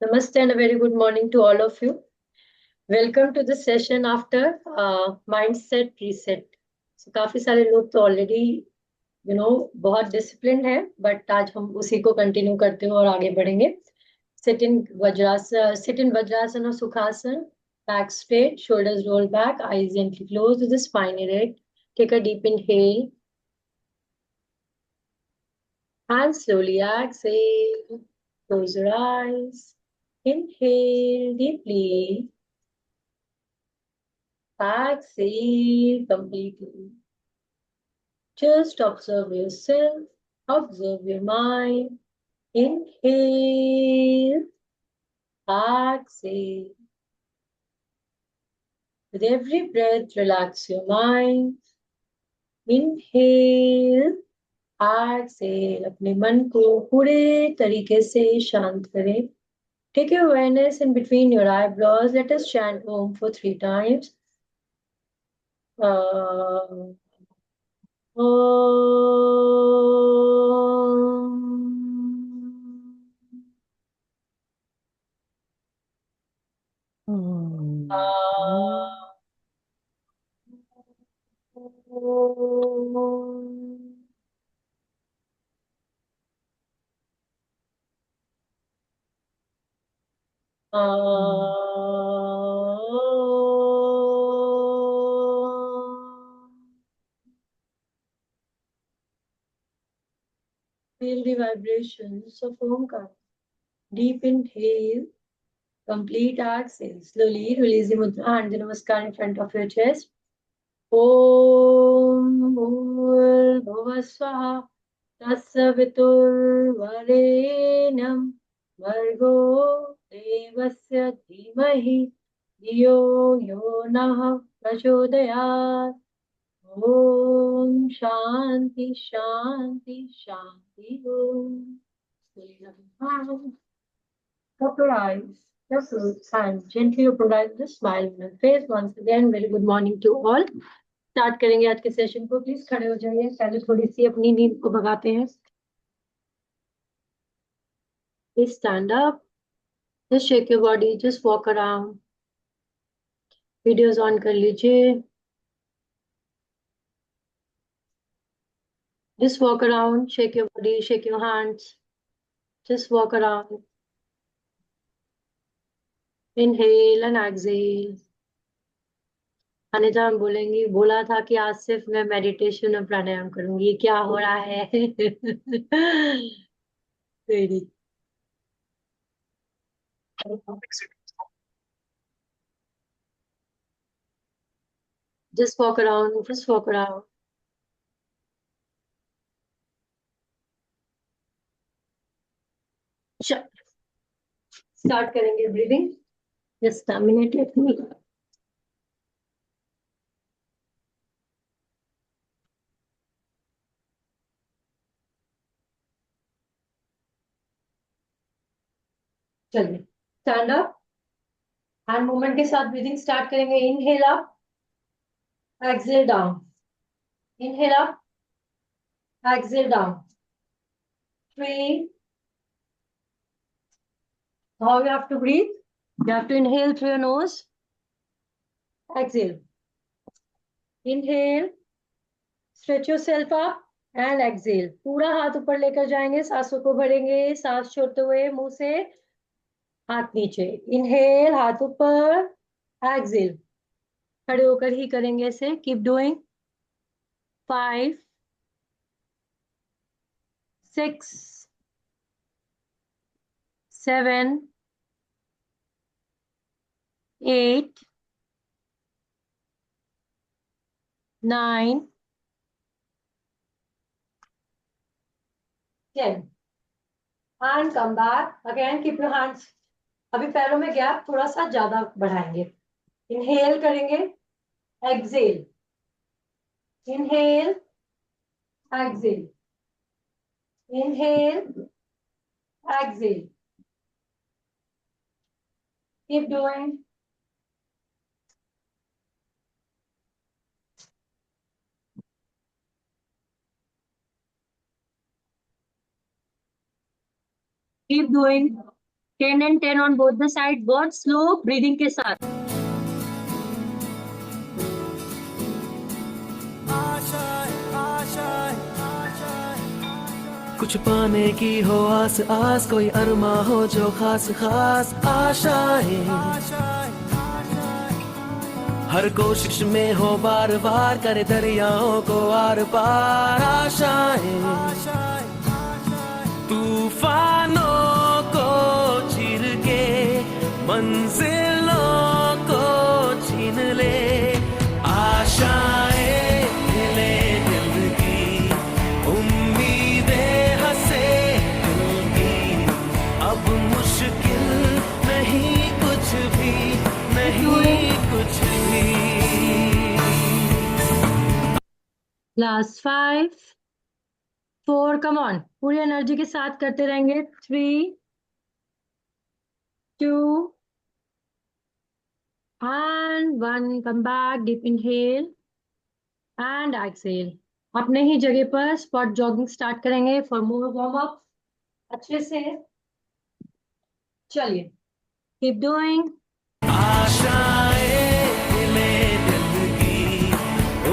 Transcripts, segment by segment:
Namaste and a very good morning to all of you. Welcome to the session after mindset reset. So काफी सारे लोग तो already बहुत disciplined हैं, but आज हम उसी को continue करते हैं और आगे बढ़ेंगे. Sit in Vajrasana or Sukhasana, back straight, shoulders roll back, eyes gently closed with the spine erect. Take a deep inhale and slowly exhale. Close your eyes. Inhale deeply. Exhale completely. Just observe yourself, observe your mind. Inhale, exhale. With every breath, relax your mind. Inhale, exhale. अपने मन को पूरे तरीके से शांत करें. Take your awareness in between your eyebrows. Let us chant Om for 3 times. Feel the vibrations of Omkar. Deep inhale, complete exhale. Slowly release the mudra and the namaskar in front of your chest. Om Bhurbhuvah Swaha Tasya Viturvarenam Bhargo Devasya Dhimahi Dhiyo Yo Nah Prachodayat. Om Shanti Shanti Shanti Om. Close your eyes. Just and gently open your eyes. Just smile on your face. Once again, very good morning to all. Start करेंगे आज के session को. Please खड़े हो जाइए. पहले थोड़ी सी अपनी नींद को भगाते हैं. Please stand up. Just shake your body. Just walk around. Videos on कर लीजिए. Just walk around, shake your body, shake your hands. Just walk around. Inhale and exhale. Anita हम बोलेंगी, बोला था कि आज सिर्फ मैं मेडिटेशन और प्राणायाम करूंगी. ये क्या हो रहा है? Very. Just walk around. Just walk around. Start करेंगे breathing. Just a minute let me. चलिए स्टैंड अप. हैंड मूवमेंट के साथ ब्रीदिंग स्टार्ट करेंगे. Inhale up, exhale down. Inhale up, exhale down. 3. How you have to breathe? You have to inhale through your nose. Exhale. Inhale. Stretch yourself up and exhale. पूरा हाथ ऊपर लेकर जाएंगे. सांसों को भरेंगे. सांस छोड़ते हुए मुंह से हाथ नीचे. इनहेल, हाथ ऊपर. एक्सहेल. खड़े होकर ही करेंगे ऐसे. Keep doing. 5, 6, 7, 8, 9, 10. And come back. Again, keep your hands. अभी पैरों में गैप थोड़ा सा ज्यादा बढ़ाएंगे. इनहेल करेंगे. Exhale. Inhale, exhale. Inhale, exhale. Keep doing. Keep doing 10 and 10 on both the side, बहुत स्लो ब्रीदिंग के साथ। कुछ पाने की हो आस आस, कोई अरमा हो जो खास खास आशाएं, हर कोशिश में हो बार बार, करे दरियाओं को आर पार आशाएं, तूफानों को चीर के मंजिलों को छीन ले, आशाएं ले दिल की, उम्मीदें हंसे दिल की, अब मुश्किल नहीं कुछ भी, नहीं कुछ भी। लास्ट 5 4, कम ऑन, पूरी एनर्जी के साथ करते रहेंगे। 3 2 and 1, come back, deep inhale and exhale। अपने ही जगह पर स्पॉट जॉगिंग स्टार्ट करेंगे फॉर मोर वार्म अप अच्छे से। चलिए, कीप डूइंग। आशाएं ले दिल की,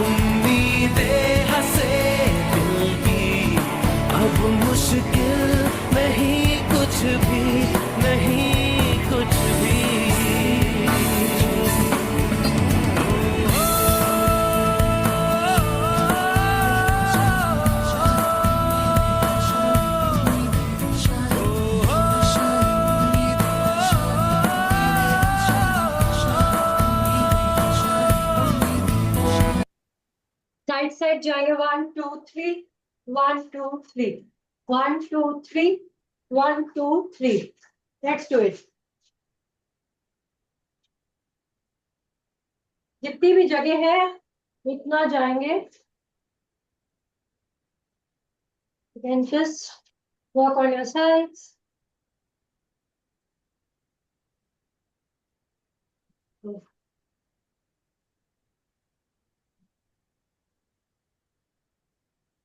उम्मीदें हंसे दिल की, अब मुश्किल नहीं कुछ भी, नहीं कुछ भी। साइड साइड जाएंगे। 1 2 3 1 2 3 1 2 3 1 2 3। Let's do it. जितनी भी जगह है इतना जाएंगे। You can just walk on your sides.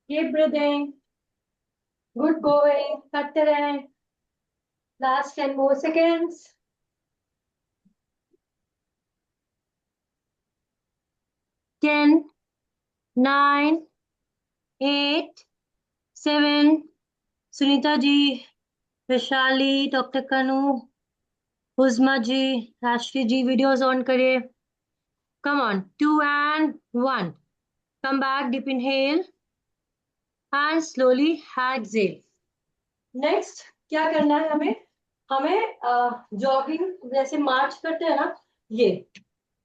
Keep breathing. Good going. करते रहें। Last 10 more seconds. 10 9 8 7। Sunita ji, Vaishali, doctor कनु, उज़मा जी, राष्ट्री जी, वीडियोस ऑन करिए। Come on. 2 and 1, come back, deep inhale and slowly exhale. Next क्या करना है हमें? हमें जॉगिंग जैसे मार्च करते हैं ना, ये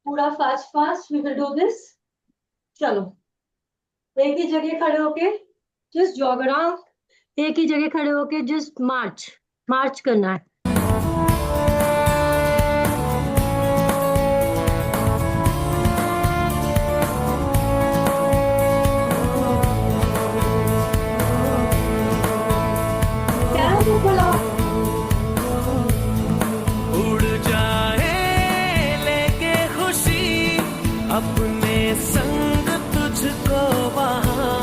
पूरा fast fast we will do this. चलो, एक ही जगह खड़े होके जस्ट जॉग अराउंड। एक ही जगह खड़े होके जस्ट मार्च मार्च करना है। उड़ जाए लेके खुशी अपने संग तुझको वहाँ,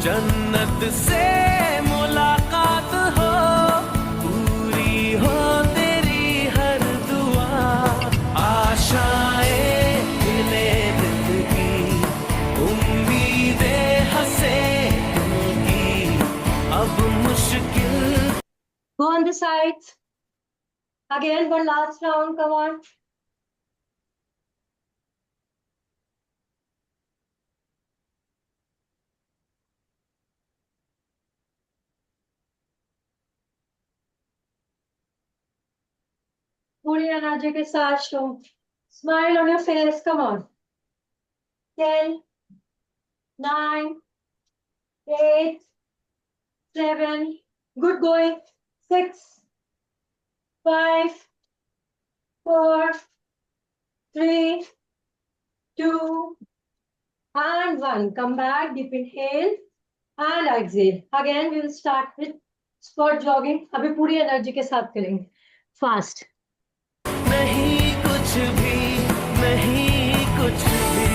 जन्नत से मुलाकात हो, पूरी हो तेरी हर दुआ, आशाएं मिले दिल की, उम्मीदें हंसे दिल की, अब मुश्किल। Go on the sides. Again, one last round. Come on. पूरी एनर्जी के साथ show. Smile on your face. Come on. 10 9 8 7. Good going. 6 5 4 3 2 and 1. Come back. Deep inhale and exhale. Again, we will start with spot jogging. अभी पूरी energy के साथ करेंगे fast. नहीं कुछ भी, नहीं कुछ भी,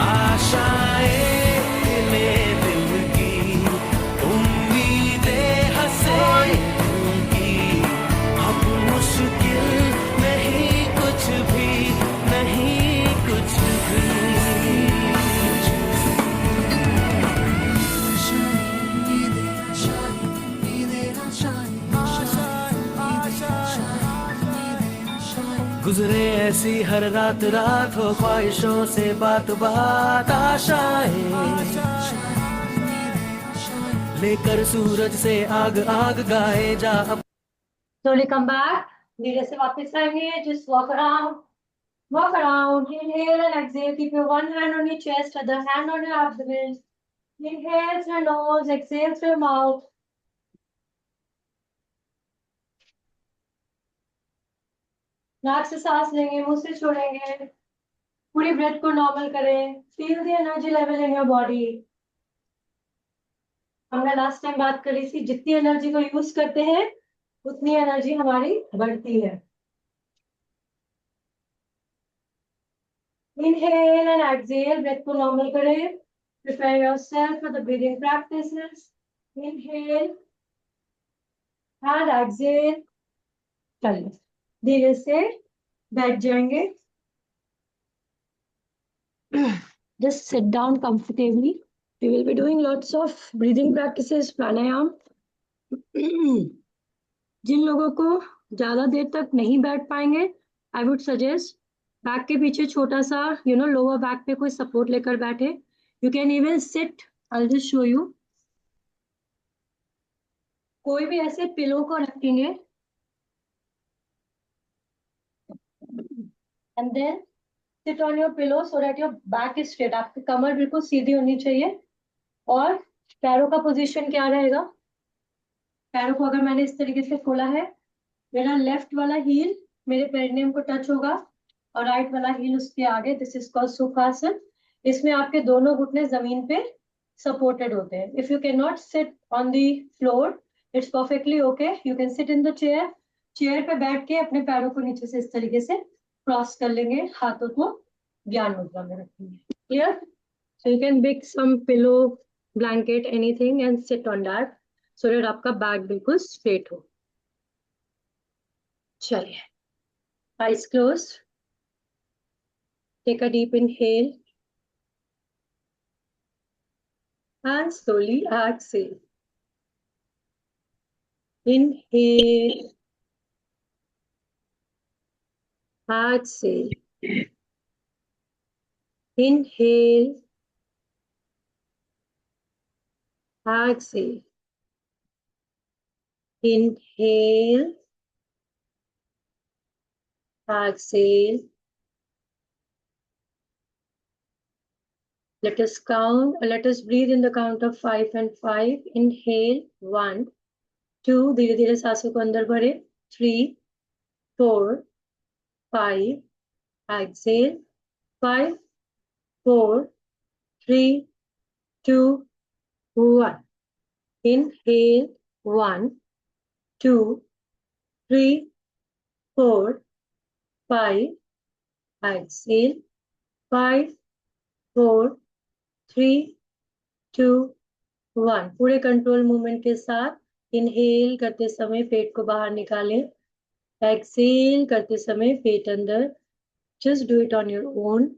आशाएं ले दिल की, उम्मीदें गुजरे ऐसी हर रात रात हो ख्वाहिशों से बात बात आशाएं लेकर सूरज से आग आग गाए जा Slowly come back. धीरे से वापस आएंगे. Just walk around. Walk around. Inhale and exhale. Keep your one hand on your chest, other hand on your abdomen. Inhale through your nose, exhale through your mouth. नाक से सांस लेंगे, मुंह से छोड़ेंगे. पूरी ब्रेथ को नॉर्मल करें. Feel the energy level in your body. हमने लास्ट टाइम बात करी थी, जितनी एनर्जी को यूज करते हैं उतनी एनर्जी हमारी बढ़ती है. Inhale and exhale. ब्रेथ को नॉर्मल करें. Prepare yourself for the breathing practices. Inhale and exhale. चलिए धीरे से बैठ जाएंगे. Just sit down comfortably. We will be doing lots of breathing practices, pranayam. जिन लोगों को ज्यादा देर तक नहीं बैठ पाएंगे, I would suggest बैक के पीछे छोटा सा लोअर बैक पे कोई सपोर्ट लेकर बैठे. You can even sit. I'll just show you. कोई भी ऐसे पिलो को रखेंगे and then sit on your pillow so that your back is straight. आपकी कमर बिल्कुल सीधी होनी चाहिए. और पैरों का पोजीशन क्या रहेगा? पैरों को अगर मैंने इस तरीके से खोला है, मेरा लेफ्ट वाला हील मेरे पेरिनियम को टच होगा और राइट वाला हील उसके आगे. This is called Sukhasana. इसमें आपके दोनों घुटने जमीन पे सपोर्टेड होते हैं. If you can not sit on the floor, it's perfectly okay. You can sit in the chair. Chair पे बैठ के अपने पैरों को नीचे से इस तरीके से क्रॉस कर लेंगे. हाथों को ज्ञान मुद्रा में रखेंगे. Clear? So you can pick some pillow, blanket, anything and sit on that so that आपका बैक बिल्कुल स्ट्रेट हो. चलिए, eyes closed. Take a deep inhale and slowly exhale. Inhale, exhale. Inhale, exhale. Inhale, exhale. Let us count. Let us breathe in the count of 5 and 5. Inhale, 1, 2. धीरे धीरे सांसों को अंदर भरे. 3, 4, 5. Exhale. 5, 4, 3, 2, 1. Inhale. 1, 2, 3, 4, 5. Exhale. 5, 4, 3, 2, 1. पूरे control movement के साथ inhale करते समय पेट को बाहर निकालें. एक्सेल करते समय पेट अंदर. Just do it on your own.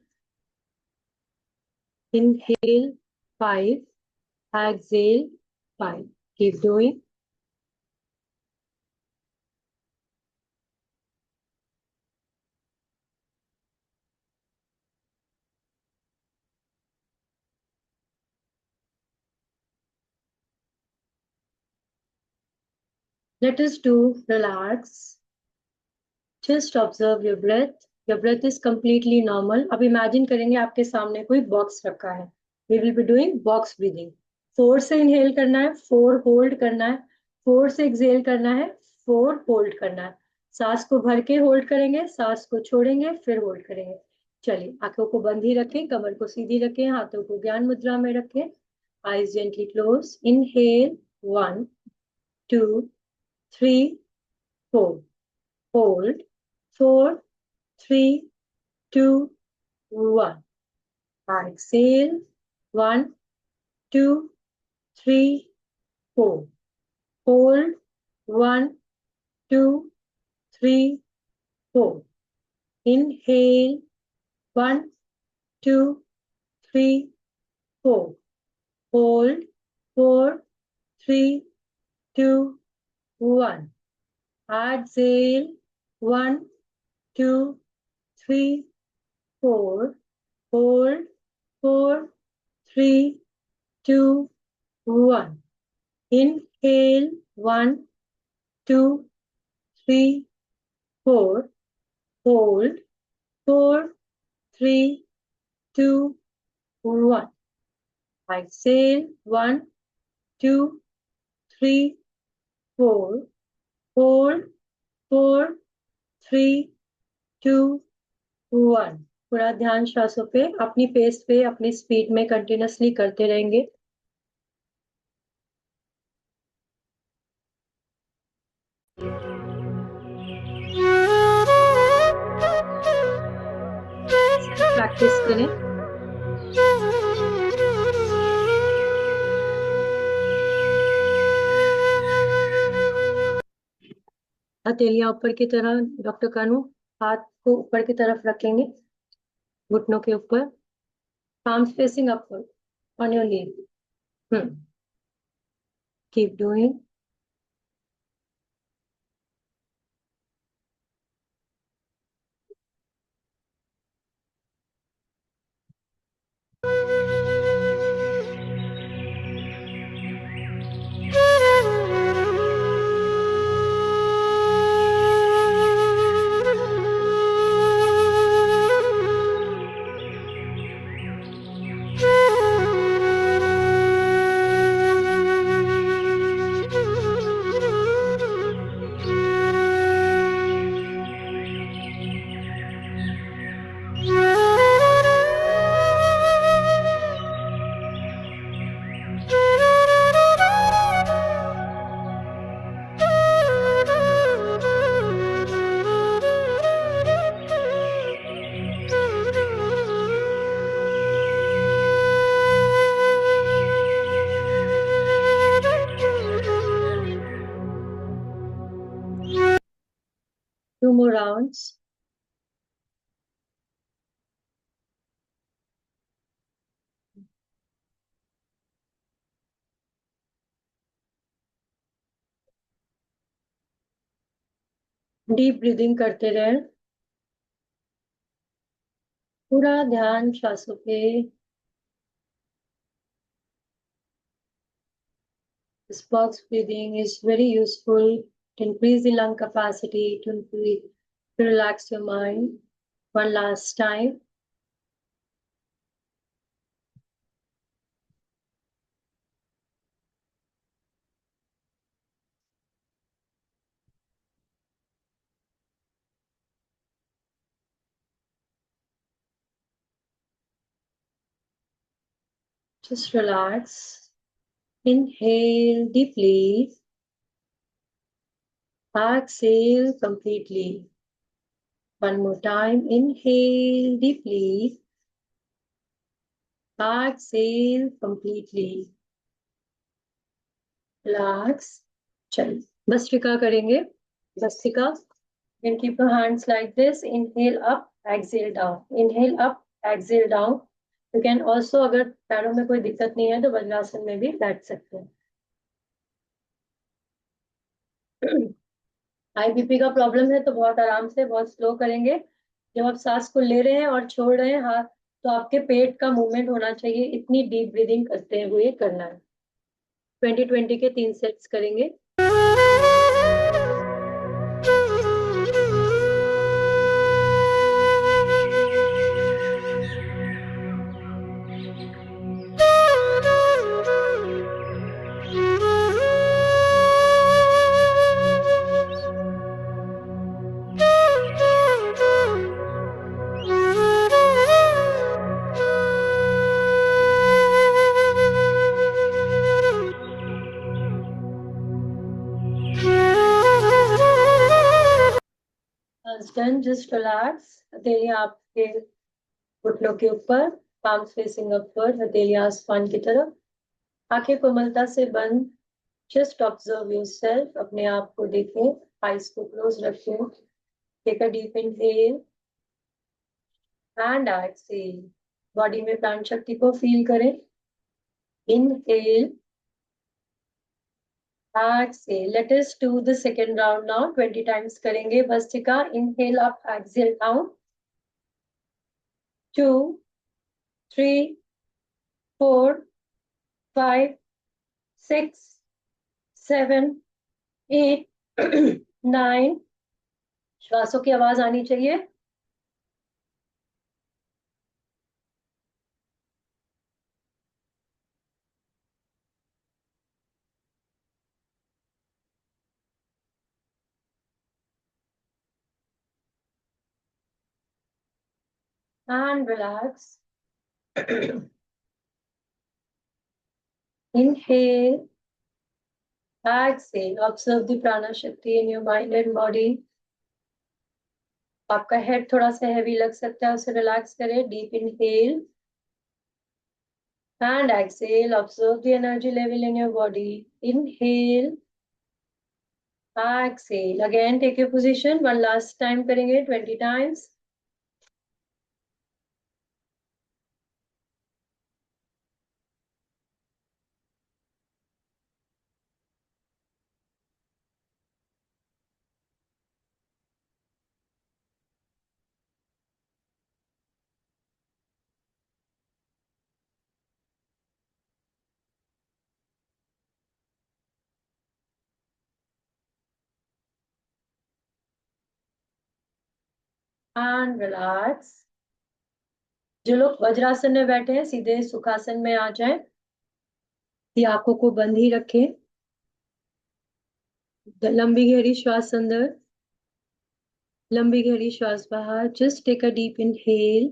Inhale 5, exhale 5. Keep doing. Let us do relax. Just observe your breath. Your breath is completely normal. अब imagine करेंगे आपके सामने कोई बॉक्स रखा है. We will be doing box breathing. 4 से inhale करना है, 4 होल्ड करना है, 4 से एक्सेल करना है, 4 होल्ड करना है. सांस को भर के होल्ड करेंगे, सांस को छोड़ेंगे, फिर होल्ड करेंगे. चलिए, आंखों को बंद ही रखें, कमर को सीधी रखें, हाथों को ज्ञान मुद्रा में रखें. Eyes gently close. Inhale 1, 2, 3, 4. Hold 4, 3, 2, 1. Exhale 1, 2, 3, 4. Hold 1, 2, 3, 4. Inhale 1, 2, 3, 4. Hold 4, 3, 2, 1. Exhale 1, 2, 3, 4. Hold. 4, 3, 2, 1. Inhale. 1, 2, 3, 4. Hold. 4, 3, 2, 1. Exhale. 1, 2, 3, 4. Hold. 4, 3, 2, 1. पूरा ध्यान श्वासों पे, अपनी पेस पे, अपनी स्पीड में कंटिन्यूअसली करते रहेंगे. प्रैक्टिस करें. हथेलियां ऊपर की तरह. डॉक्टर कानू, हाथ को ऊपर की तरफ रखेंगे, घुटनों के ऊपर. palms facing upward on your knee. Keep doing. Two more rounds. Deep breathing करते रहें. पूरा ध्यान श्वासों पे. This box breathing is very useful to increase the lung capacity, to relax your mind. One last time. Just relax. Inhale deeply. Exhale completely. One more time. Inhale deeply. Exhale completely. Relax. चलिए भस्त्रिका करेंगे. Bhastrika. You can keep your hands like this. Inhale up, exhale down. Inhale up, exhale down. You can also, अगर पैरों में कोई दिक्कत नहीं है तो वज्रासन में भी बैठ सकते हैं. हाई बीपी का प्रॉब्लम है तो बहुत आराम से, बहुत स्लो करेंगे. जब आप सांस को ले रहे हैं और छोड़ रहे हैं हाथ, तो आपके पेट का मूवमेंट होना चाहिए. इतनी डीप ब्रीदिंग करते हुए करना है. 20-20 के 3 सेट्स करेंगे. Done. Just relax. हथेलियां आपके घुटनों के ऊपर. palms facing upward. हथेलियां आसमान की तरफ. आंखें कोमलता से बंद. Just observe yourself. अपने आप को देखें. Eyes को close रखें. Take a deep inhale and exhale. Body में प्राण शक्ति को फील करें. Inhale. Exhale. Let us do the second round now. 20 times करेंगे bhastrika. Inhale up, exhale down. 2, 3, 4, 5, 6, 7, 8, 9। श्वासों की आवाज आनी चाहिए। And relax. Inhale, exhale. Observe the prana shakti in your mind and body. आपका हेड थोड़ा सा हैवी लग सकता है, उसे रिलैक्स करें. Deep inhale and exhale. Observe the energy level in your body. Inhale, exhale. Again, take your position. One last time करेंगे 20 times. And relax. जो लोग वज्रासन में बैठे हैं सीधे सुखासन में आ जाएं. ये आंखों को बंद ही रखें. लंबी गहरी श्वास अंदर, लंबी गहरी श्वास बाहर. Just take a deep inhale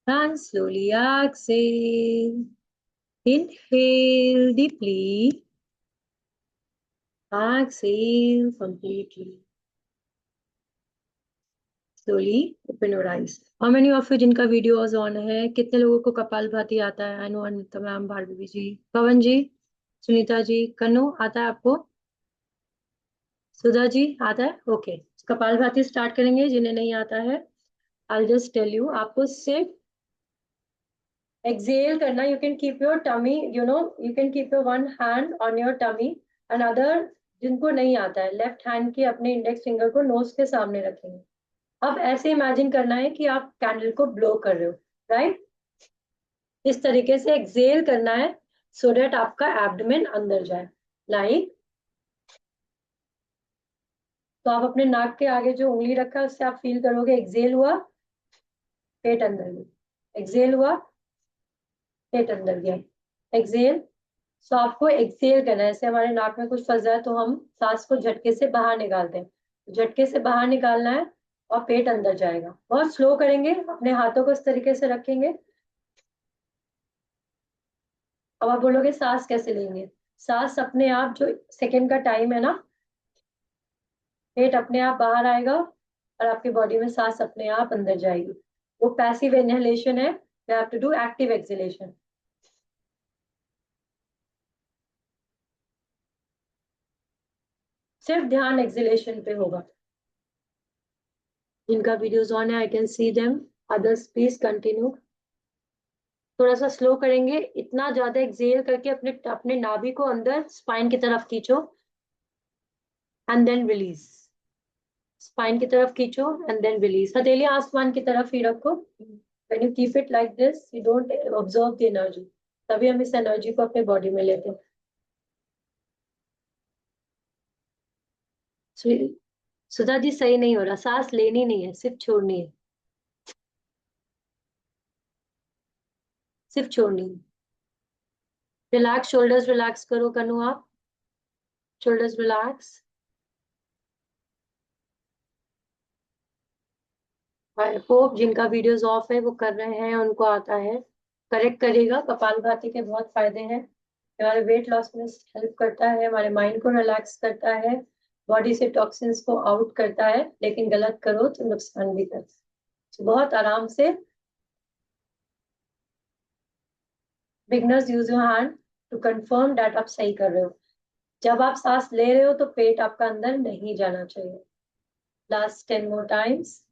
and slowly exhale. Inhale deeply, exhale completely. Slowly open your eyes. How many of you जिनका वीडियोस ऑन है, कितने लोगों को कपालभाति आता है? I know Anita ma'am, Bharvi ji, Pawan ji, Sunita ji, Kannu, आता है आपको? सुधा जी, आता है? ओके. कपालभाति स्टार्ट करेंगे. जिन्हें नहीं आता है, I'll just tell you, आपको सिर्फ exhale करना. You can keep your tummy, you can keep your one hand on your tummy, another, जिनको नहीं आता है, लेफ्ट हैंड की अपने इंडेक्स फिंगर को नोज के सामने रखेंगे. अब ऐसे इमेजिन करना है कि आप कैंडल को ब्लो कर रहे हो, राइट? इस तरीके से एक्सेल करना है सो डेट आपका एब्डोमेन अंदर जाए, लाइक. तो आप अपने नाक के आगे जो उंगली रखा है उससे आप फील करोगे एक्सेल हुआ, पेट अंदर गया. एक्सेल हुआ, पेट अंदर गया. एक्सेल. सो आपको एक्सेल करना है. ऐसे हमारे नाक में कुछ फंस जाए तो हम सांस को झटके से बाहर निकालते हैं. झटके से बाहर निकालना है और पेट अंदर जाएगा. बहुत स्लो करेंगे. अपने हाथों को इस तरीके से रखेंगे. अब आप बोलोगे सांस कैसे लेंगे? सांस अपने आप, जो सेकंड का टाइम है ना, पेट अपने आप बाहर आएगा और आपकी बॉडी में सांस अपने आप अंदर जाएगी. वो पैसिव इनहेलेशन है. You have to do active exhalation. सिर्फ ध्यान एक्सहेलेशन पे होगा. जिनका वीडियोस ऑन है, I can see them. Others please continue. थोड़ा सा स्लो करेंगे. इतना ज्यादा एक्सहेल करके अपने अपने नाभि को अंदर स्पाइन की तरफ खींचो एंड देन रिलीज. स्पाइन की तरफ खींचो एंड देन रिलीज. हथेली आसमान की तरफ ही रखो. When you keep it like this, you don't observe the energy. तभी हम इस एनर्जी को अपने बॉडी में लेते हैं. सुधा जी, सही नहीं हो रहा. सांस लेनी नहीं है, सिर्फ छोड़नी है. सिर्फ छोड़नी है. रिलैक्स. शोल्डर्स रिलैक्स करो कनु आप. Shoulders relax. आई होप जिनका वीडियोस ऑफ है वो कर रहे हैं, उनको आता है. करेक्ट करिएगा. कपालभाति के बहुत फायदे हैं. हमारे वेट लॉस में हेल्प करता है, हमारे माइंड को रिलैक्स करता है, बॉडी से टॉक्सिन्स को आउट करता है. लेकिन गलत करो तो नुकसान भी करता है. तो बहुत आराम से. Beginners use your hand to confirm that आप सही कर रहे हो. जब आप सांस ले रहे हो तो पेट आपका अंदर नहीं जाना चाहिए. Last 10 more times.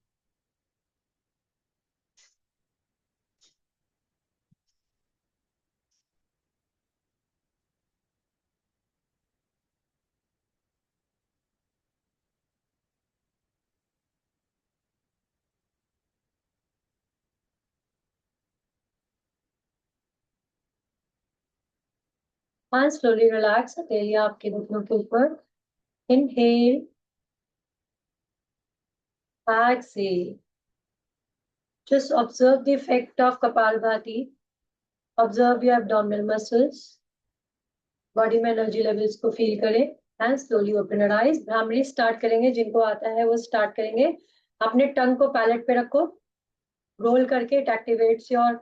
and slowly relax हथेलियां आपके घुटनों के ऊपर. Inhale, exhale. Just observe the effect of Kapalbhati. Observe your abdominal muscles. Body में एनर्जी लेवल्स को फील करें. And slowly open your eyes. Bhramari start करेंगे. जिनको आता है वो स्टार्ट करेंगे. अपने टंग को पैलेट पे रखो. रोल करके इट एक्टिवेट्स योर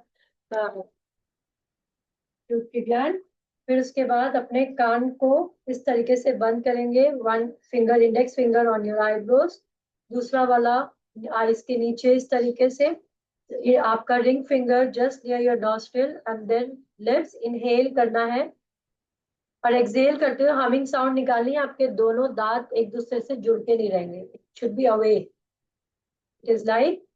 ग्लैंड. फिर उसके बाद अपने कान को इस तरीके से बंद करेंगे. One finger, index finger on your eyebrows. दूसरा वाला आईज के नीचे इस तरीके से. ये आपका ring finger just near your nostril. And then lips inhale करना है. और एक्सहेल करते हुए हमिंग साउंड निकालनी है. आपके दोनों दांत एक दूसरे से जुड़ के नहीं रहेंगे. It should be away. It is like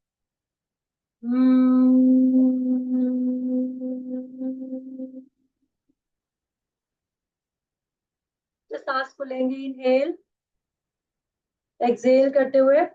तो सांस को लेंगे. इनहेल. एक्सहेल करते हुए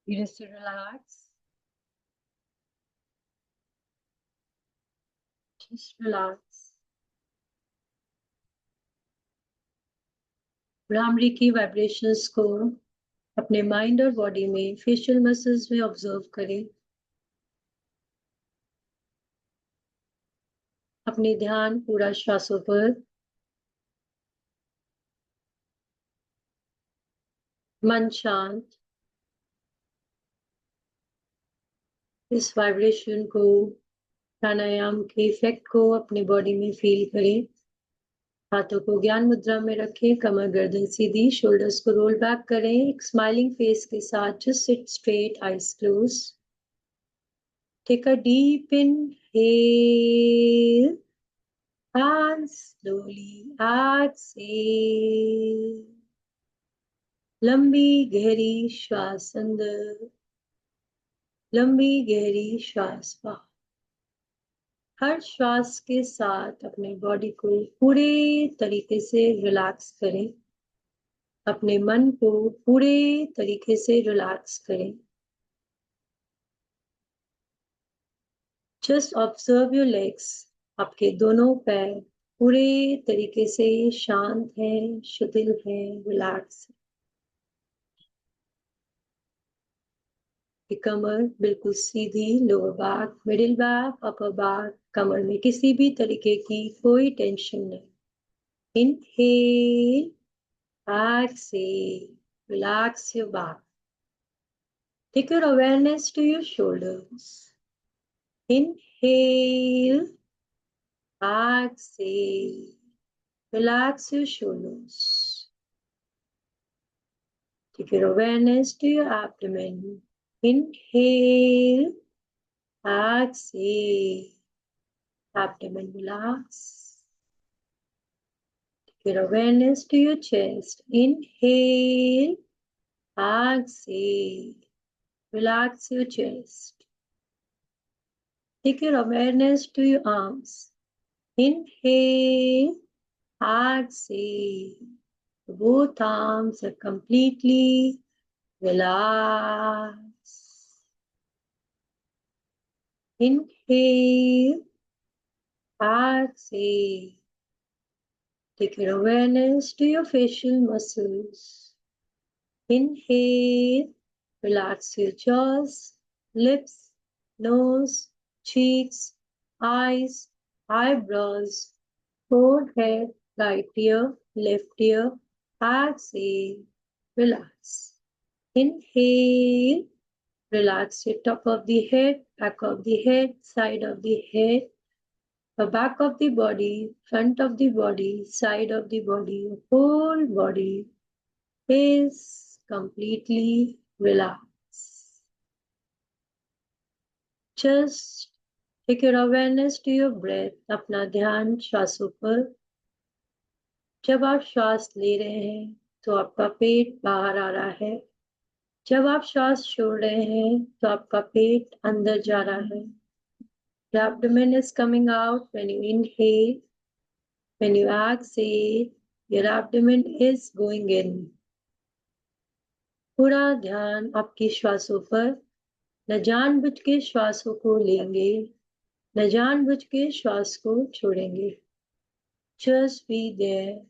धीरे से रिलैक्स. Just relax. भ्रामरी की वाइब्रेशंस को अपने माइंड और बॉडी में फेशियल मसल्स में ऑब्जर्व करें. अपने ध्यान पूरा श्वासों पर. मन शांत. इस वाइब्रेशन को, प्राणायाम के इफेक्ट को अपने बॉडी में फील करें. हाथों को ज्ञान मुद्रा में रखें. कमर गर्दन सीधी. शोल्डर्स को रोल बैक करें. एक स्माइलिंग फेस के साथ just sit straight, eyes close. Take a deep inhale and slowly exhale. लंबी गहरी श्वास अंदर. लंबी गहरी श्वास बाहर. हर श्वास के साथ अपने बॉडी को पूरे तरीके से रिलैक्स करें. अपने मन को पूरे तरीके से रिलैक्स करें. Just observe your legs. आपके दोनों पैर पूरे तरीके से शांत हैं, शिथिल हैं, रिलैक्स. कमर बिल्कुल सीधी. Lower back, middle back, upper back. कमर में किसी भी तरीके की कोई टेंशन नहीं. Inhale, exhale, relax your back. Take your awareness to your shoulders. Inhale, exhale, relax your shoulders. Take your awareness to your abdomen. Inhale, exhale, abdomen relax. Take your awareness to your chest. Inhale, exhale, relax your chest. Take your awareness to your arms. Inhale, exhale. Both arms are completely relax. Inhale, exhale. Take your awareness to your facial muscles. Inhale, relax your jaws, lips, nose, cheeks, eyes, eyebrows, forehead, right ear, left ear. Exhale, relax. Inhale, relax your top of the head, back of the head, side of the head, the back of the body, front of the body, side of the body, whole body is completely relaxed. Just take your awareness to your breath. अपना ध्यान श्वासों पर. जब आप श्वास ले रहे हैं तो आपका पेट बाहर आ रहा है. जब आप श्वास छोड़ रहे हैं तो आपका पेट अंदर जा रहा है. The abdomen is coming out when you inhale. When you exhale, your abdomen is going in. पूरा ध्यान आपकी श्वासों पर. न जानबूझ के श्वासों को लेंगे, न जानबूझ के श्वास को छोड़ेंगे. Just be there.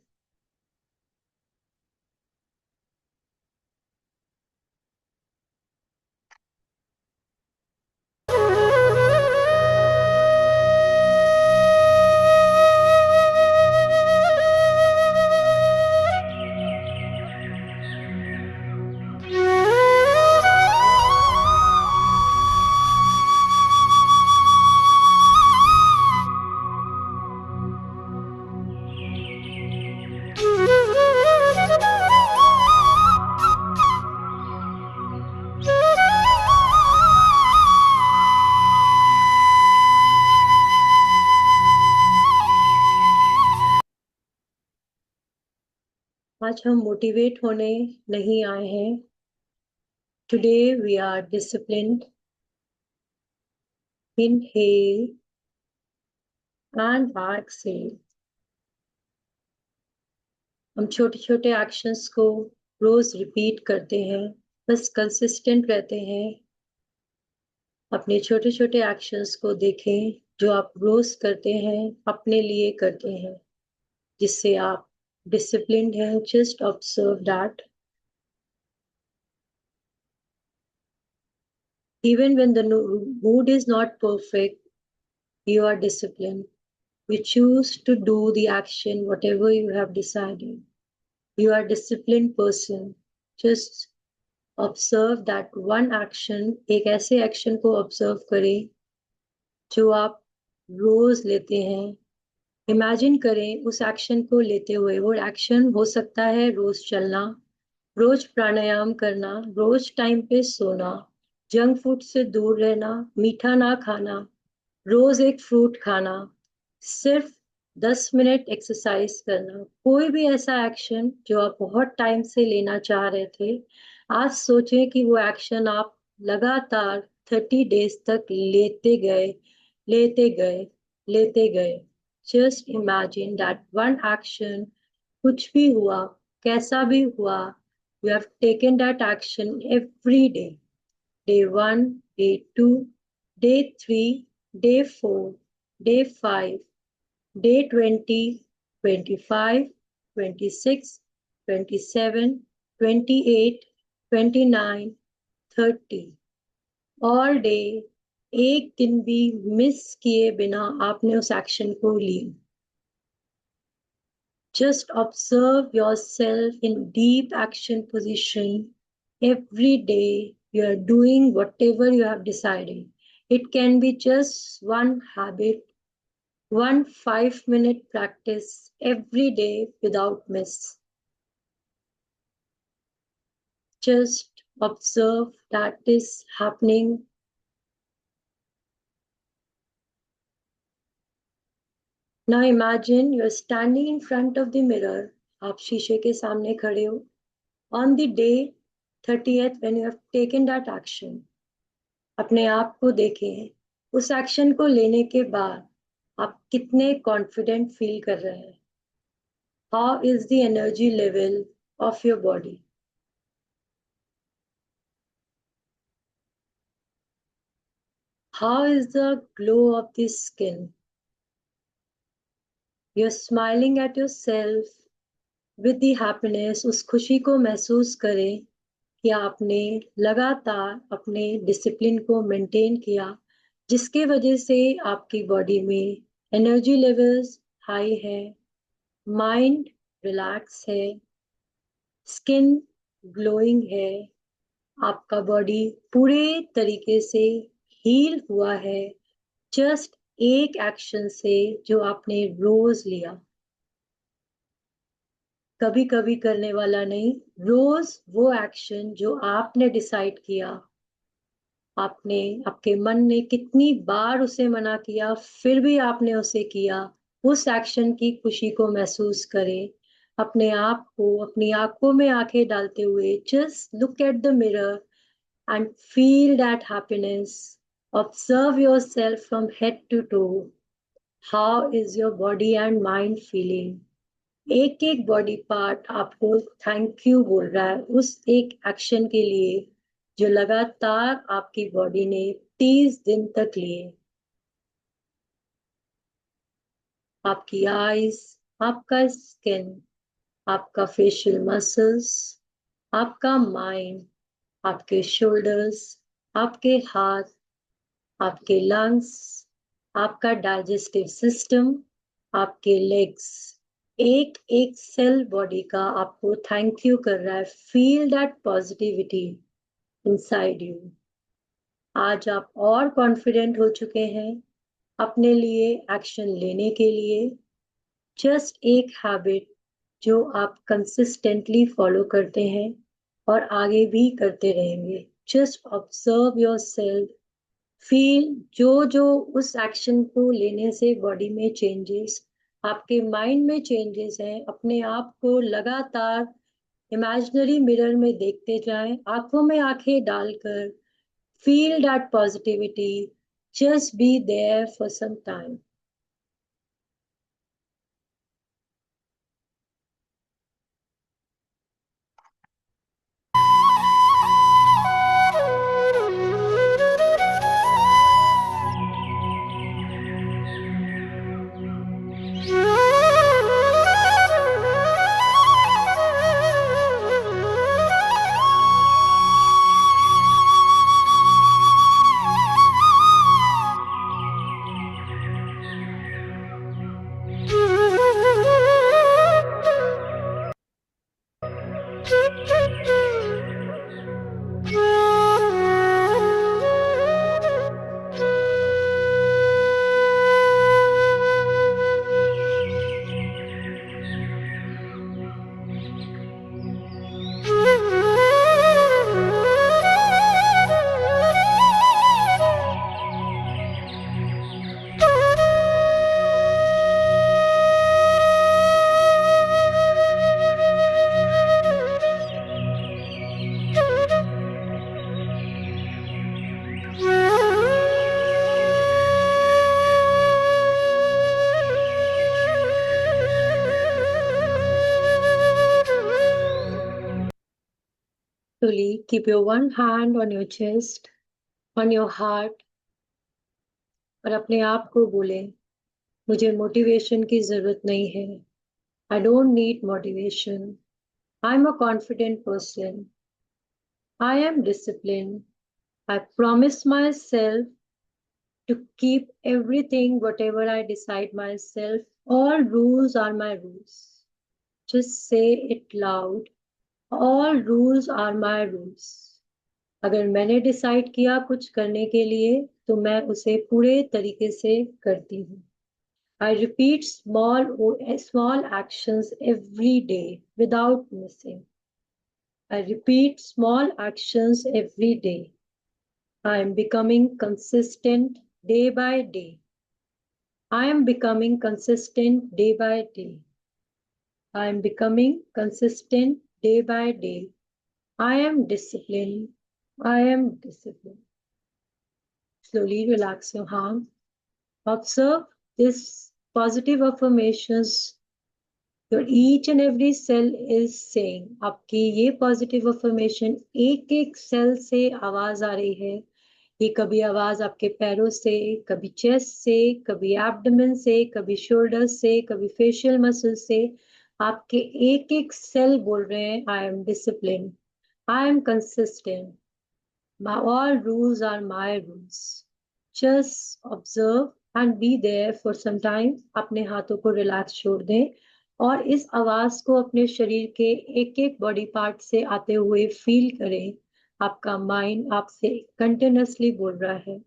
आज हम मोटिवेट होने नहीं आए हैं. Today we are disciplined. Inhale and exhale. हम छोटे छोटे एक्शंस को रोज रिपीट करते हैं. बस कंसिस्टेंट रहते हैं. अपने छोटे छोटे एक्शंस को देखें जो आप रोज करते हैं, अपने लिए करते हैं, जिससे आप डिसिप्लिन्ड हैं. Just observe that. Even when the mood is not perfect, you are disciplined. You choose to do the action, whatever you have decided. You are a disciplined person. Just observe that one action. एक ऐसे action को observe करें जो आप रोज लेते हैं. Imagine करें उस action को लेते हुए. वो action हो सकता है रोज चलना, रोज प्राणायाम करना, रोज टाइम पे सोना, जंक फूड से दूर रहना, मीठा ना खाना, रोज एक फ्रूट खाना, सिर्फ 10 मिनट एक्सरसाइज करना. कोई भी ऐसा एक्शन जो आप बहुत टाइम से लेना चाह रहे थे, आज सोचें कि वो एक्शन आप लगातार 30 डेज तक लेते गए, लेते गए, लेते गए. Just imagine that one action, कुछ भी हुआ, कैसा भी हुआ, you have taken that action every day. Day 1, day 2, day 3, day 4, day 5, day 20, 25, 26, 27, 28, 29, 30. All day, एक दिन भी मिस किए बिना आपने उस एक्शन को ली. Just observe yourself in deep action position. Every day you are doing whatever you have decided. It can be just one habit, one 5-minute practice every day without miss. Just observe that is happening. Now imagine you are standing in front of the mirror. आप शीशे के सामने खड़े हो. On the day 30th when you have taken that action, अपने आप को देखें. उस एक्शन को लेने के बाद आप कितने कॉन्फिडेंट फील कर रहे हैं. How is the energy level of your body? How is the glow of the skin? You're smiling at yourself with the happiness. उस खुशी को महसूस करें कि आपने लगातार अपने डिसिप्लिन को मेंटेन किया, जिसके वजह से आपकी बॉडी में एनर्जी लेवल्स हाई है, माइंड रिलैक्स है, स्किन ग्लोइंग है, आपका बॉडी पूरे तरीके से हील हुआ है, जस्ट एक एक्शन से जो आपने रोज लिया, कभी कभी करने वाला नहीं, रोज वो एक्शन जो आपने डिसाइड किया, आपने आपके मन ने कितनी बार उसे मना किया फिर भी आपने उसे किया, उस एक्शन की खुशी को महसूस करें। अपने आप को अपनी आंखों में आंखें डालते हुए just look at the mirror and feel that happiness. Observe yourself from head to toe. How is your body and mind feeling? एक एक बॉडी पार्ट आपको थैंक यू बोल रहा है उस एक एक्शन के लिए जो लगातार आपकी बॉडी ने 30 दिन तक लिए। आपकी आईज, आपका स्किन, आपका फेशियल मसल्स, आपका माइंड, आपके शोल्डर्स, आपके हाथ, आपके लंग्स, आपका डाइजेस्टिव सिस्टम, आपके लेग्स, एक एक सेल बॉडी का आपको थैंक यू कर रहा है। Feel that positivity inside you. आज आप और कॉन्फिडेंट हो चुके हैं अपने लिए एक्शन लेने के लिए। जस्ट एक हैबिट जो आप कंसिस्टेंटली फॉलो करते हैं और आगे भी करते रहेंगे। Just observe your self, feel जो जो उस एक्शन को लेने से बॉडी में चेंजेस, आपके माइंड में चेंजेस हैं, अपने आप को लगातार इमेजिनरी मिरर में देखते जाएं, आंखों में आंखें डालकर feel that positivity, just be there for some time. Slowly keep your one hand on your chest, on your heart, और अपने आप को बोले, मुझे मोटिवेशन की जरूरत नहीं है। आई don't need motivation. I am a confident person. I am discipline. I promise my self to keep everything whatever I decide myself. All rules are my rules. Just say it loud. All rules are my rules. अगर मैंने decide किया कुछ करने के लिए तो मैं उसे पूरे तरीके से करती हूँ। I repeat small actions every day without missing. I repeat small actions every day. I am becoming consistent day by day. I am becoming consistent day by day. I am becoming consistent day by day. I am disciplined. I am disciplined. Slowly relax your arm. Observe this positive affirmations. Your each and every cell is saying. आपकी ये positive affirmation एक एक cell से आवाज आ रही है ये कभी आवाज आपके पैरों से, कभी चेस्ट से, कभी एब्डोमेन से, कभी शोल्डर से, कभी फेशियल मसल से। आपके एक एक सेल बोल रहे हैं I am discipline, I am consistent, my all rules are my rules. Just observe and be there for some time. अपने हाथों को रिलैक्स छोड़ दें और इस आवाज को अपने शरीर के एक एक बॉडी पार्ट से आते हुए फील करें। आपका माइंड आपसे कंटिन्यूअसली बोल रहा है।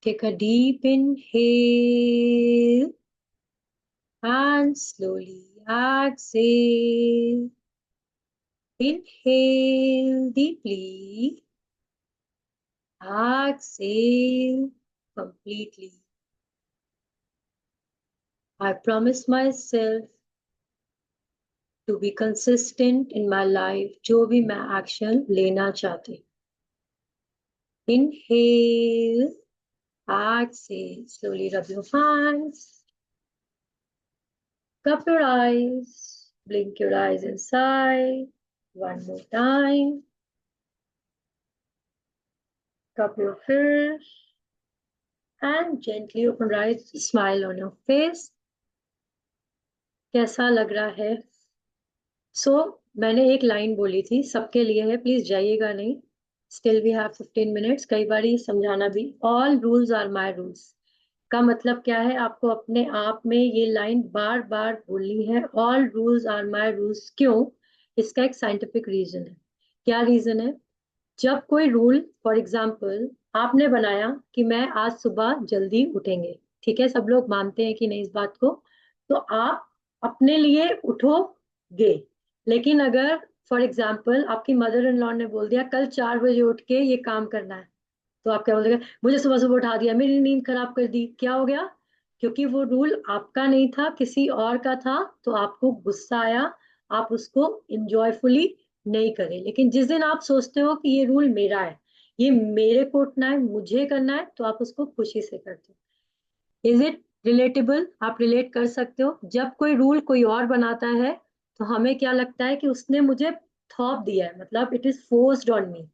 Take a deep inhale and slowly exhale. Inhale deeply, exhale completely. I promise myself to be consistent in my life, जो भी मैं एक्शन लेना चाहती। Inhale, exhale, slowly rub your hands, cup your eyes, blink your eyes inside, one more time, cup your fish, and gently open your eyes, smile on your face. कैसा लग रहा है? मैंने एक लाइन बोली थी, सबके लिए है, प्लीज जाइएगा नहीं। Still we have 15 minutes. कई बार ये समझाना भी, all rules are my rules का मतलब क्या है, आपको अपने आप में ये लाइन बार बार बोलनी है। All rules are my rules, क्यों? इसका एक साइंटिफिक रीजन है। क्या रीजन है? जब कोई रूल, फॉर एग्जाम्पल आपने बनाया कि मैं आज सुबह जल्दी उठेंगे, ठीक है, सब लोग मानते हैं कि नहीं इस बात को, तो आप अपने लिए उठोगे। लेकिन अगर फॉर एग्जाम्पल आपकी मदर इन लॉ ने बोल दिया कल 4 बजे उठ के ये काम करना है, तो आप क्या बोलेंगे? मुझे सुबह सुबह उठा दिया, मेरी नींद खराब कर दी, क्या हो गया? क्योंकि वो रूल आपका नहीं था, किसी और का था, तो आपको गुस्सा आया, आप उसको इंजॉयफुली नहीं करे। लेकिन जिस दिन आप सोचते हो कि ये रूल मेरा है, ये मेरे को उठना है, मुझे करना है, तो आप उसको खुशी से करते हो। Is it relatable? आप रिलेट कर सकते हो? जब कोई रूल कोई और बनाता है तो हमें क्या लगता है कि उसने मुझे थोप दिया है, मतलब it is forced on me.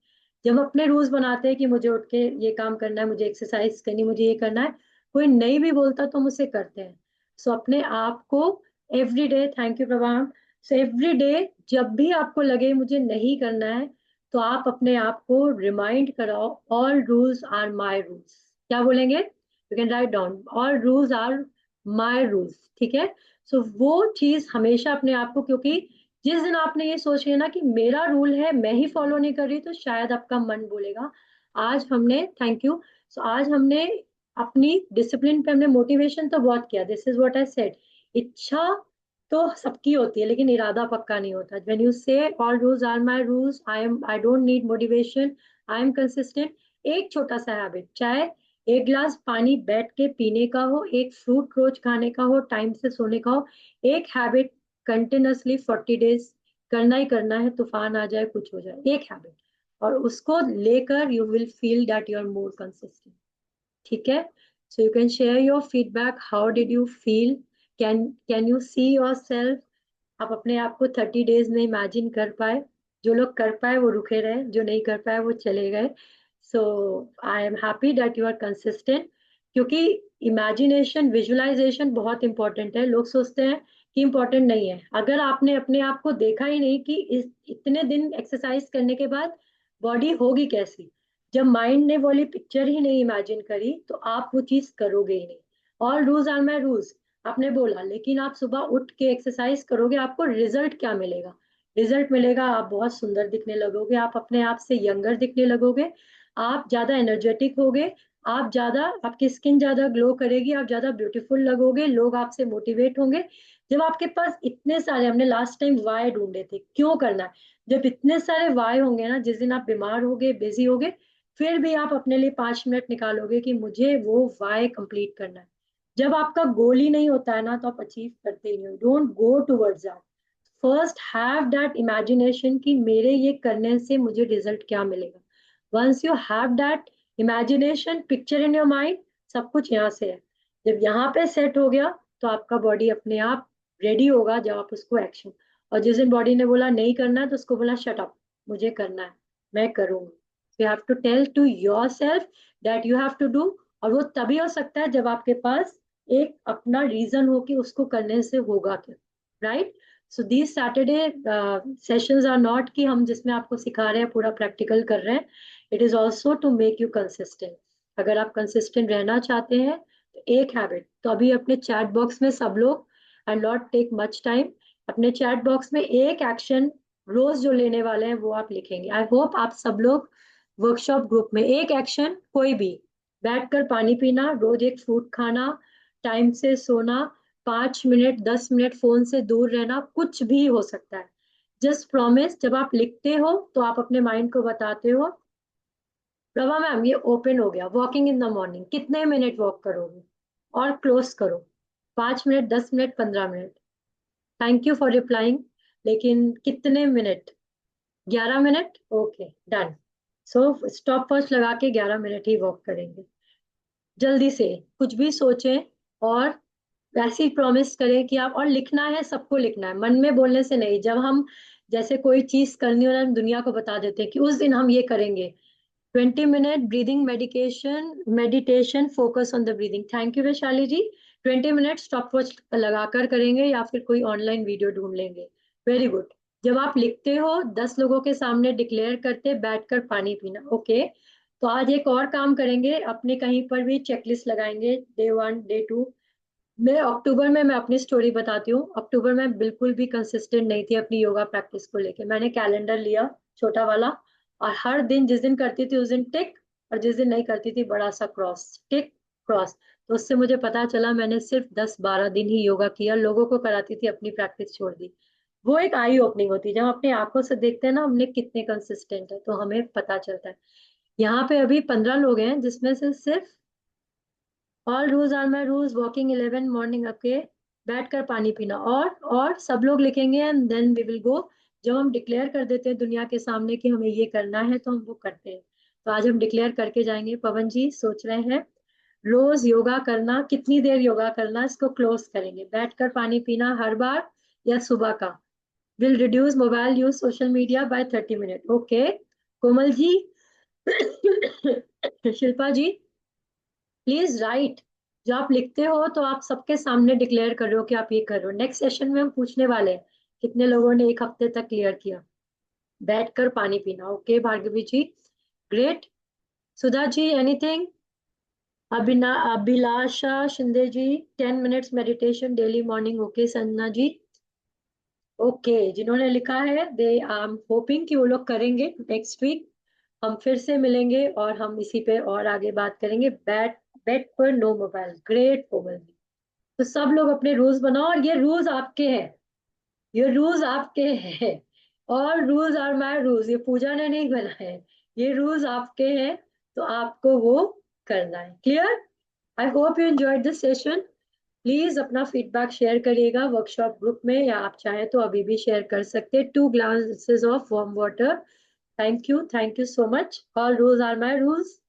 जब हम अपने रूल्स बनाते हैं कि मुझे उठ के ये काम करना है, मुझे एक्सरसाइज करनी, मुझे ये करना है, कोई नहीं भी बोलता तो हम उसे करते हैं। सो अपने आप को every day, thank you Prabham, so every day जब भी आपको लगे मुझे नहीं करना है, तो आप अपने आप को रिमाइंड कराओ all rules are my rules. क्या बोलेंगे? You can write down all rules are my rules, ठीक है। वो चीज हमेशा अपने आप को, क्योंकि जिस दिन आपने ये सोच लिया ना कि मेरा रूल है, मैं ही फॉलो नहीं कर रही, तो शायद आपका मन बोलेगा। आज हमने, थैंक यू, आज हमने अपनी डिसिप्लिन पे हमने मोटिवेशन तो बहुत किया, this is what I said. इच्छा तो सबकी होती है लेकिन इरादा पक्का नहीं होता। When you say all rules are my rules, I don't need motivation, I am consistent. एक छोटा सा हैबिट, चाहे एक गिलास पानी बैठ के पीने का हो, एक फ्रूट रोज खाने का हो, टाइम से सोने का हो, एक हैबिट कंटिन्यूअसली 40 डेज करना ही करना है, तूफान आ जाए कुछ हो जाए, एक हैबिट, और उसको लेकर you will feel that you are more consistent, ठीक है। So you can share your feedback, how did you feel? Can you see yourself? आप अपने आप को 30 डेज में इमेजिन कर पाए? जो लोग कर पाए वो रुके रहे, जो नहीं कर पाए वो चले गए। So I am happy that you are consistent, क्योंकि इमेजिनेशन, विजुअलाइजेशन बहुत इंपॉर्टेंट है। लोग सोचते हैं कि इंपॉर्टेंट नहीं है। अगर आपने अपने आप को देखा ही नहीं कि इतने दिन एक्सरसाइज करने के बाद बॉडी होगी कैसी, जब माइंड ने वाली पिक्चर ही नहीं इमेजिन करी, तो आप वो चीज करोगे ही नहीं। All rules are my rules आपने बोला, लेकिन आप सुबह उठ के एक्सरसाइज करोगे, आपको रिजल्ट क्या मिलेगा? रिजल्ट मिलेगा आप बहुत सुंदर दिखने लगोगे, आप अपने आप से यंगर दिखने लगोगे, आप ज्यादा एनर्जेटिक होगे, आप ज्यादा, आपकी स्किन ज्यादा ग्लो करेगी, आप ज्यादा ब्यूटीफुल लगोगे, लोग आपसे मोटिवेट होंगे। जब आपके पास इतने सारे, हमने लास्ट टाइम वाई ढूंढे थे, क्यों करना है, जब इतने सारे वाई होंगे ना, जिस दिन आप बीमार होगे, बिजी होगे, फिर भी आप अपने लिए 5 मिनट निकालोगे कि मुझे वो वाई कंप्लीट करना है। जब आपका गोल ही नहीं होता है ना, तो आप अचीव करते ही नहीं हो, don't go towards that. First have that imagination कि मेरे ये करने से मुझे रिजल्ट क्या मिलेगा. Once you have that imagination picture in your mind, सब कुछ यहाँ से है. जब यहाँ पे सेट हो गया तो आपका बॉडी अपने आप रेडी होगा जब आप उसको एक्शन. और जिस दिन बॉडी ने बोला नहीं करना है तो उसको बोला शट अप, मुझे करना है, मैं करूंगा. You have to tell to yourself that you have to do. और वो तभी हो सकता है जब आपके पास एक अपना रीजन हो कि उसको करने से होगा क्या. Right. So these Saturday sessions are not कि हम जिसमें आपको सिखा रहे हैं पूरा प्रैक्टिकल कर रहे हैं. It is also to make you consistent. अगर आप कंसिस्टेंट रहना चाहते हैं तो एक हैबिट तो अभी अपने चैट बॉक्स में सब लोग, and not take much time, अपने चैट बॉक्स में एक एक्शन रोज जो लेने वाले हैं वो आप लिखेंगे. आई होप आप सब लोग वर्कशॉप ग्रुप में एक एक्शन कोई भी, बैठकर पानी पीना, रोज एक फ्रूट खाना, टाइम से सोना, 5 मिनट 10 मिनट फोन से दूर रहना, कुछ भी हो सकता है. जस्ट प्रॉमिस जब आप लिखते हो तो आप अपने माइंड को बताते हो प्रभा मैम ये ओपन हो गया, वॉकिंग इन द मॉर्निंग कितने मिनट वॉक करोगे, और क्लोज करो 5 minute 10 minute 15 minute. Thank you for replying. लेकिन कितने minute? 11 minute. Okay done. So stop watch लगा के 11 मिनट ही वॉक करेंगे. जल्दी से कुछ भी सोचें और वैसे ही प्रॉमिस करें कि आप, और लिखना है, सबको लिखना है, मन में बोलने से नहीं. जब हम जैसे कोई चीज करनी हो ना हम दुनिया को बता देते हैं कि उस दिन हम ये करेंगे. 20 minute breathing meditation focus on the breathing. Thank you Vaishali ji. 20 minute stopwatch लगाकर करेंगे या फिर कोई ऑनलाइन वीडियो ढूंढ लेंगे. Very good. जब आप लिखते हो 10 लोगों के सामने डिक्लेयर करते बैठकर पानी पीना. ओके. तो आज एक और काम करेंगे, अपने कहीं पर भी चेकलिस्ट लगाएंगे. Day 1 day 2. मैं अक्टूबर में, मैं अपनी स्टोरी बताती हूँ. अक्टूबर में बिल्कुल भी कंसिस्टेंट नहीं थी अपनी योगा प्रैक्टिस को लेके. मैंने कैलेंडर लिया छोटा वाला और हर दिन जिस दिन करती थी उस दिन टिक, और जिस दिन नहीं करती थी बड़ा सा क्रॉस, टिक क्रॉस. तो उससे मुझे पता चला मैंने सिर्फ 10-12 दिन ही योगा किया, लोगों को कराती थी, अपनी प्रैक्टिस छोड़ दी. वो एक आई ओपनिंग होती है जब हम अपनी आंखों से देखते हैं ना हमने कितने कंसिस्टेंट है, तो हमें पता चलता है. यहाँ पे अभी 15 लोग हैं जिसमें से सिर्फ all rules are my rules, walking 11 morning okay, बैठकर पानी पीना. और सब लोग लिखेंगे and then we will go. जब हम डिक्लेयर कर देते हैं दुनिया के सामने कि हमें ये करना है तो हम वो करते हैं. तो आज हम डिक्लेयर करके जाएंगे. पवन जी सोच रहे हैं रोज योगा करना, कितनी देर योगा करना, इसको क्लोज करेंगे. बैठकर पानी पीना हर बार या सुबह का. Will reduce mobile use social media by 30 minute. Okay. Komal ji Shilpa ji please write. जो आप लिखते हो तो आप सबके सामने डिक्लेयर कर रहे हो कि आप ये कर रहे हो. नेक्स्ट सेशन में हम पूछने वाले हैं कितने लोगों ने एक हफ्ते तक क्लियर किया बैठकर पानी पीना. Okay Bhargavi ji. Great. Sudha ji anything. Abhilasha Shinde ji 10 minutes meditation daily morning. Okay Sanjana ji. Okay. जिन्होंने लिखा है दे आई एम होपिंग कि वो लोग करेंगे. नेक्स्ट वीक हम फिर से मिलेंगे और हम इसी पे और आगे बात करेंगे. बेड पर no mobile. Great Komal ji. तो सब लोग अपने रूल्स बनाओ और ये रूल्स आपके हैं, ये रूल्स आपके हैं. और रूल्स आर माय रूल्स, ये पूजा ने नहीं बनाए हैं, ये रूल्स आपके हैं. तो आपको वो करना है. Clear. I hope you enjoyed this session. Please अपना फीडबैक शेयर करिएगा वर्कशॉप ग्रुप में, या आप चाहें तो अभी भी शेयर कर सकते हैं. 2 glasses of warm water. Thank you so much. All rules are my rules.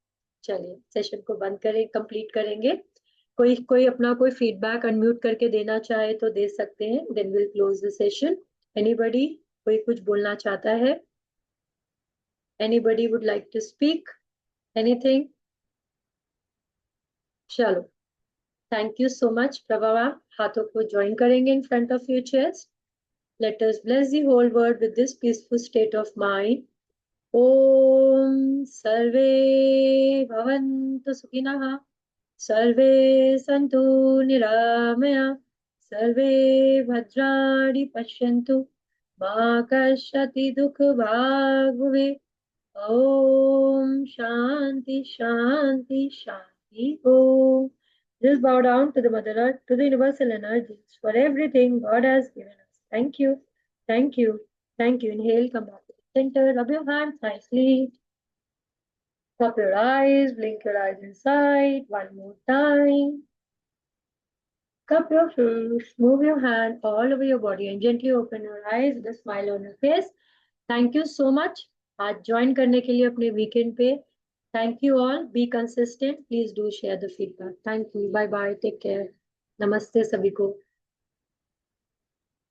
चलिए सेशन को बंद करें, कंप्लीट करेंगे. कोई कोई अपना कोई फीडबैक अनम्यूट करके देना चाहे तो दे सकते हैं. Then will close the session. Anybody, कोई कुछ बोलना चाहता है? Anybody would like to speak anything? चलो. Thank you so much. Prabha हाथों को ज्वाइन करेंगे in front of your chest. Let us bless the whole world with this peaceful state of mind. Om सर्वे भवन्तु सुखिनः, सर्वे सन्तु निरामया, सर्वे भद्राणि पश्यन्तु, मा कश्चित् दुःखभाग् भवेत्. ओम शांति शांति शांति. ओम. Just bow down to the Mother Earth, to the universal energies for everything God has given us. Thank you. Thank you. Thank you. Inhale, come back to the center. Rub your hands nicely. Cup your eyes, blink your eyes inside. One more time. Cup your face, move your hand all over your body and gently open your eyes with a smile on your face. Thank you so much. आज join करने के लिए अपने weekend पे. Thank you all. Be consistent. Please do share the feedback. Thank you. Bye bye. Take care. नमस्ते सभी को.